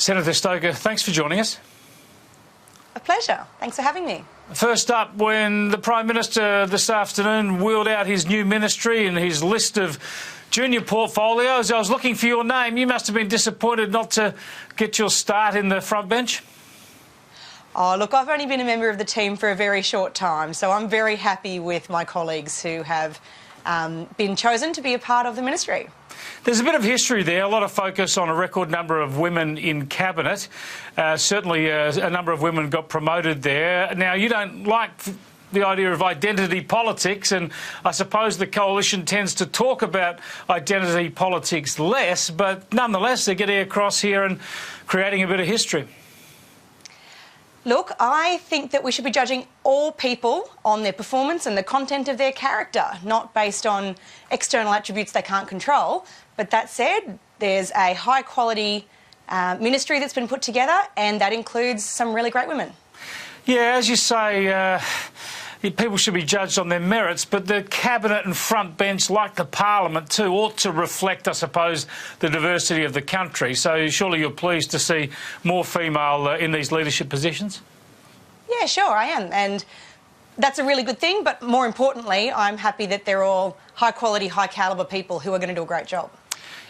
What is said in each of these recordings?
Senator Stoker, thanks for joining us. A pleasure. Thanks for having me. First up, when the Prime Minister this afternoon wheeled out his new ministry and his list of junior portfolios, I was looking for your name. You must have been disappointed not to get your start in the front bench. Oh, look, I've only been a member of the team for a very short time, so I'm very happy with my colleagues who have been chosen to be a part of the ministry. There's a bit of history there, a lot of focus on a record number of women in Cabinet. Certainly a number of women got promoted there. Now, you don't like the idea of identity politics, and I suppose the Coalition tends to talk about identity politics less, but nonetheless they're getting across here and creating a bit of history. Look, I think that we should be judging all people on their performance and the content of their character, not based on external attributes they can't control. But that said, there's a high-quality ministry that's been put together, and that includes some really great women. Yeah, as you say, people should be judged on their merits, but the Cabinet and front bench, like the Parliament too, ought to reflect, I suppose, the diversity of the country. So surely you're pleased to see more female in these leadership positions? Yeah, sure, I am. And that's a really good thing, but more importantly, I'm happy that they're all high-quality, high-calibre people who are going to do a great job.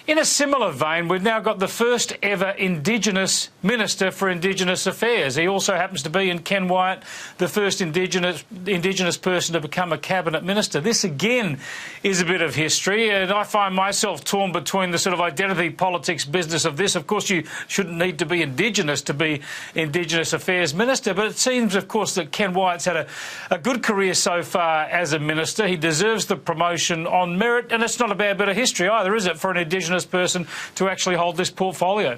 In a similar vein, we've now got the first ever Indigenous Minister for Indigenous Affairs. He also happens to be, in Ken Wyatt, the first Indigenous person to become a Cabinet Minister. This, again, is a bit of history, and I find myself torn between the sort of identity politics business of this. Of course, you shouldn't need to be Indigenous to be Indigenous Affairs Minister, but it seems, of course, that Ken Wyatt's had a good career so far as a minister. He deserves the promotion on merit, and it's not a bad bit of history either, is it, for an Indigenous person to actually hold this portfolio?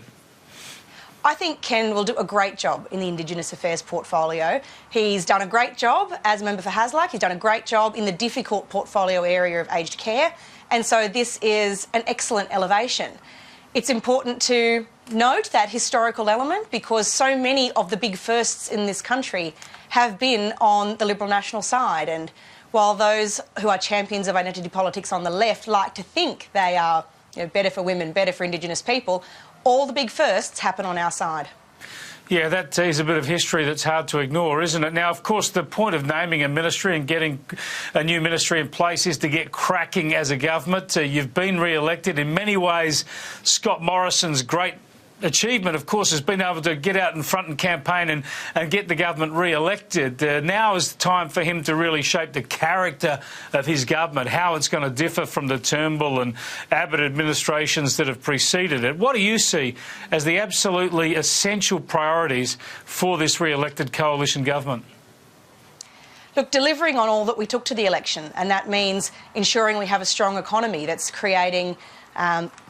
I think Ken will do a great job in the Indigenous Affairs portfolio. He's done a great job as a member for Hasluck. He's done a great job in the difficult portfolio area of aged care. And so this is an excellent elevation. It's important to note that historical element because so many of the big firsts in this country have been on the Liberal National side. And while those who are champions of identity politics on the left like to think they are better for women, better for Indigenous people, all the big firsts happen on our side. Yeah, that is a bit of history that's hard to ignore, isn't it? Now, of course, the point of naming a ministry and getting a new ministry in place is to get cracking as a government. You've been re-elected. In many ways, Scott Morrison's great achievement, of course, has been able to get out in front and campaign and get the government re-elected. Now is the time for him to really shape the character of his government, how it's going to differ from the Turnbull and Abbott administrations that have preceded it. What do you see as the absolutely essential priorities for this re-elected coalition government? Look, delivering on all that we took to the election, and that means ensuring we have a strong economy that's creating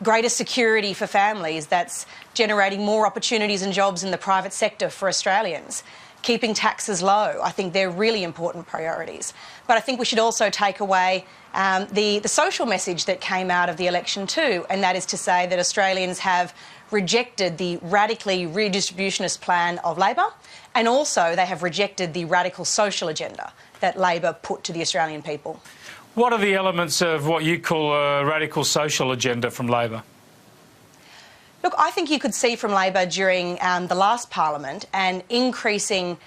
greater security for families, that's generating more opportunities and jobs in the private sector for Australians, keeping taxes low. I think they're really important priorities. But I think we should also take away the social message that came out of the election too, and that is to say that Australians have rejected the radically redistributionist plan of Labor, and also they have rejected the radical social agenda that Labor put to the Australian people. What are the elements of what you call a radical social agenda from Labor? Look, I think you could see from Labor during the last parliament an increasing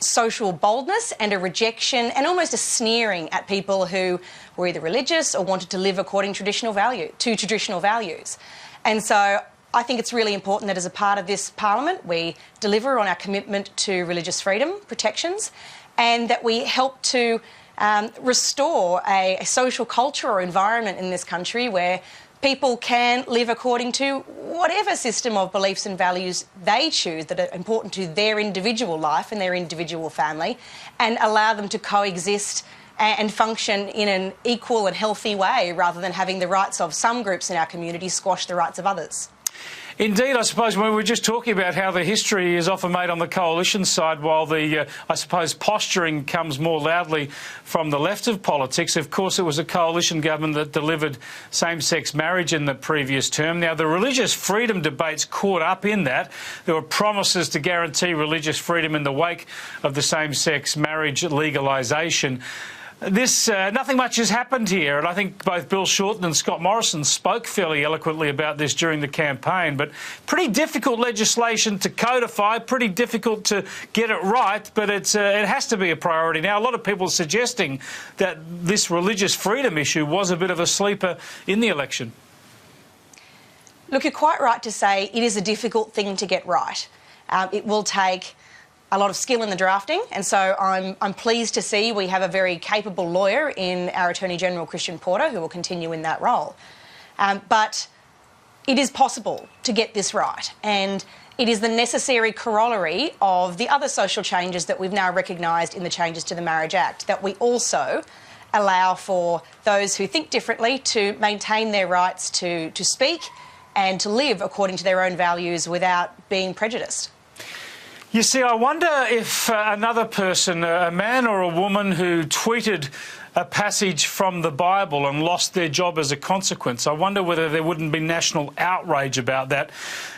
social boldness and a rejection and almost a sneering at people who were either religious or wanted to live according to traditional values. And so I think it's really important that as a part of this parliament we deliver on our commitment to religious freedom protections and that we help to restore a social culture or environment in this country where people can live according to whatever system of beliefs and values they choose that are important to their individual life and their individual family, and allow them to coexist and function in an equal and healthy way rather than having the rights of some groups in our community squash the rights of others. Indeed, I suppose when we were just talking about how the history is often made on the coalition side while the, I suppose, posturing comes more loudly from the left of politics. Of course, it was a coalition government that delivered same-sex marriage in the previous term. Now, the religious freedom debates caught up in that. There were promises to guarantee religious freedom in the wake of the same-sex marriage legalisation. Nothing much has happened here, and I think both Bill Shorten and Scott Morrison spoke fairly eloquently about this during the campaign, but pretty difficult legislation to codify, pretty difficult to get it right, but it has to be a priority. Now, a lot of people are suggesting that this religious freedom issue was a bit of a sleeper in the election. Look, you're quite right to say it is a difficult thing to get right. It will take a lot of skill in the drafting, and so I'm pleased to see we have a very capable lawyer in our Attorney General, Christian Porter, who will continue in that role. But it is possible to get this right, and it is the necessary corollary of the other social changes that we've now recognised in the changes to the Marriage Act, that we also allow for those who think differently to maintain their rights to speak and to live according to their own values without being prejudiced. You see, I wonder if another person, a man or a woman who tweeted a passage from the Bible and lost their job as a consequence, I wonder whether there wouldn't be national outrage about that,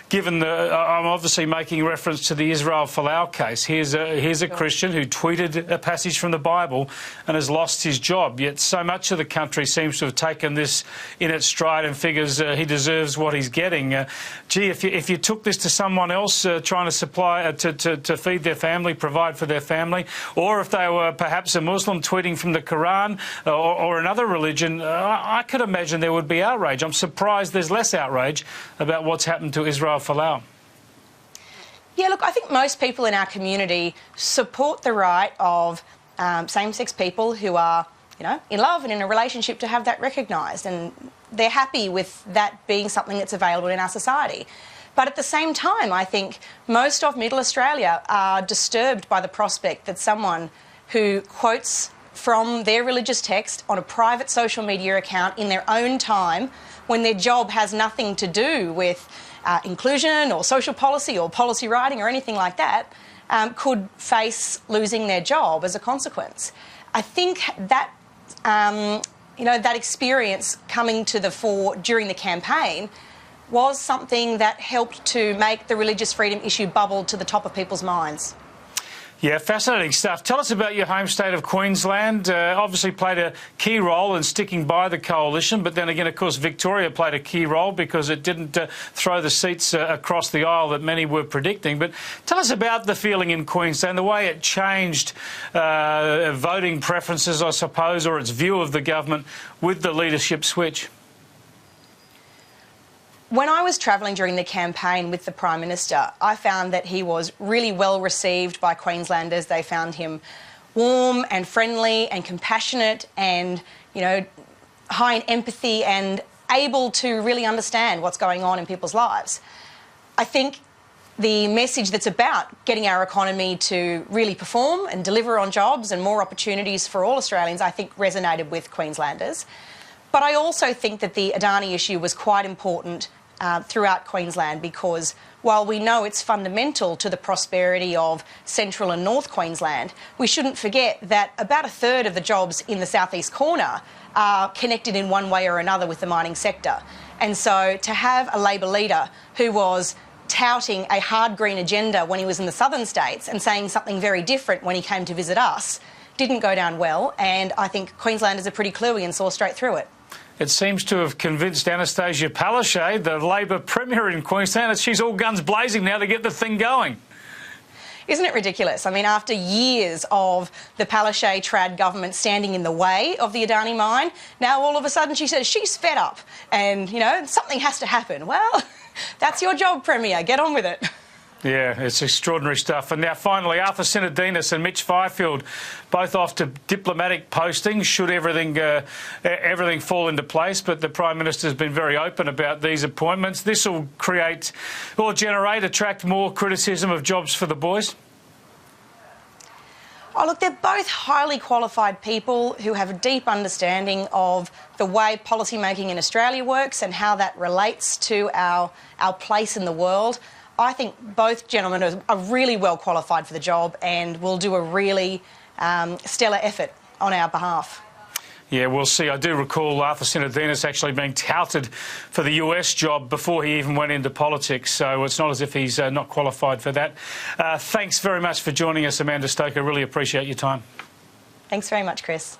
given I'm obviously making reference to the Israel Folau case. Here's a Christian who tweeted a passage from the Bible and has lost his job, yet so much of the country seems to have taken this in its stride and figures he deserves what he's getting. Gee, if you took this to someone else trying to supply, to feed their family, provide for their family, or if they were perhaps a Muslim tweeting from the Quran or another religion, I could imagine there would be outrage. I'm surprised there's less outrage about what's happened to Israel Folau. Yeah, look, I think most people in our community support the right of same-sex people who are, in love and in a relationship to have that recognised, and they're happy with that being something that's available in our society. But at the same time, I think most of Middle Australia are disturbed by the prospect that someone who quotes from their religious text on a private social media account in their own time, when their job has nothing to do with inclusion or social policy or policy writing or anything like that, could face losing their job as a consequence. I think that, that experience coming to the fore during the campaign was something that helped to make the religious freedom issue bubble to the top of people's minds. Yeah, fascinating stuff. Tell us about your home state of Queensland. Obviously played a key role in sticking by the coalition, but then again, of course, Victoria played a key role because it didn't throw the seats across the aisle that many were predicting. But tell us about the feeling in Queensland, the way it changed voting preferences, I suppose, or its view of the government with the leadership switch. When I was travelling during the campaign with the Prime Minister, I found that he was really well received by Queenslanders. They found him warm and friendly and compassionate and, high in empathy and able to really understand what's going on in people's lives. I think the message that's about getting our economy to really perform and deliver on jobs and more opportunities for all Australians, I think resonated with Queenslanders. But I also think that the Adani issue was quite important throughout Queensland, because while we know it's fundamental to the prosperity of Central and North Queensland, we shouldn't forget that about a third of the jobs in the southeast corner are connected in one way or another with the mining sector. And so to have a Labor leader who was touting a hard green agenda when he was in the southern states and saying something very different when he came to visit us didn't go down well, and I think Queenslanders are pretty cluey and saw straight through it. It seems to have convinced Anastasia Palaszczuk, the Labor Premier in Queensland, that she's all guns blazing now to get the thing going. Isn't it ridiculous? I mean, after years of the Palaszczuk trad government standing in the way of the Adani mine, now all of a sudden she says she's fed up and, something has to happen. Well, that's your job, Premier. Get on with it. Yeah, it's extraordinary stuff. And now finally, Arthur Sinodinos and Mitch Fifield, both off to diplomatic postings should everything fall into place. But the Prime Minister's been very open about these appointments. This will attract more criticism of jobs for the boys. Oh, look, they're both highly qualified people who have a deep understanding of the way policymaking in Australia works and how that relates to our place in the world. I think both gentlemen are really well qualified for the job and will do a really stellar effort on our behalf. Yeah, we'll see. I do recall Arthur Sinodinos actually being touted for the US job before he even went into politics, so it's not as if he's not qualified for that. Thanks very much for joining us, Amanda Stoker. Really appreciate your time. Thanks very much, Chris.